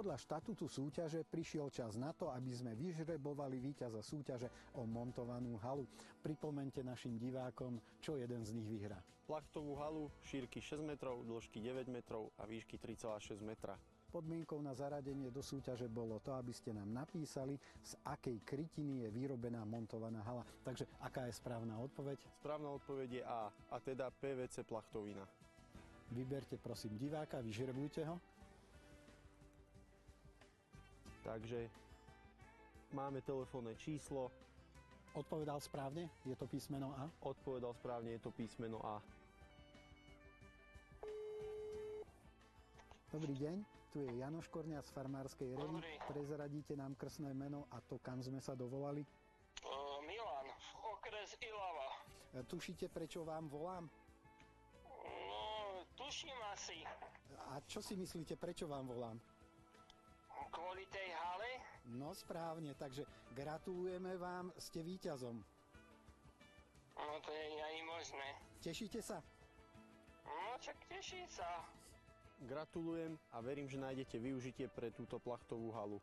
Podľa štatútu súťaže prišiel čas na to, aby sme vyžrebovali víťaza súťaže o montovanú halu. Pripomeňte našim divákom, čo jeden z nich vyhrá. Plachtovú halu šírky 6 metrov, dĺžky 9 metrov a výšky 3,6 metra. Podmienkou na zaradenie do súťaže bolo to, aby ste nám napísali, z akej krytiny je vyrobená montovaná hala. Takže aká je správna odpoveď? Správna odpoveď je A, a teda PVC plachtovina. Vyberte prosím diváka, vyžrebujte ho. Takže máme telefónne číslo. Odpovedal správne? Je to písmeno A? Odpovedal správne, je to písmeno A. Dobrý deň, tu je Janoš Korňa z Farmárskej revy. Prezradíte nám krstné meno a to, kam sme sa dovolali? Milan, okres Ilava. Tušíte, prečo vám volám? No, tuším asi. A čo si myslíte, prečo vám volám? Kvôli tej hale? No správne, takže gratulujeme vám, ste víťazom. No to nie je ani možné. Tešíte sa? No čak teším sa. Gratulujem a verím, že nájdete využitie pre túto plachtovú halu.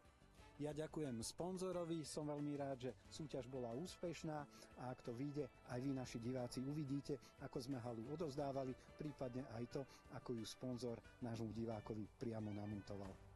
Ja ďakujem sponzorovi, som veľmi rád, že súťaž bola úspešná a ak to vyjde, aj vy naši diváci uvidíte, ako sme halu odovzdávali, prípadne aj to, ako ju sponzor nášmu divákovi priamo namontoval.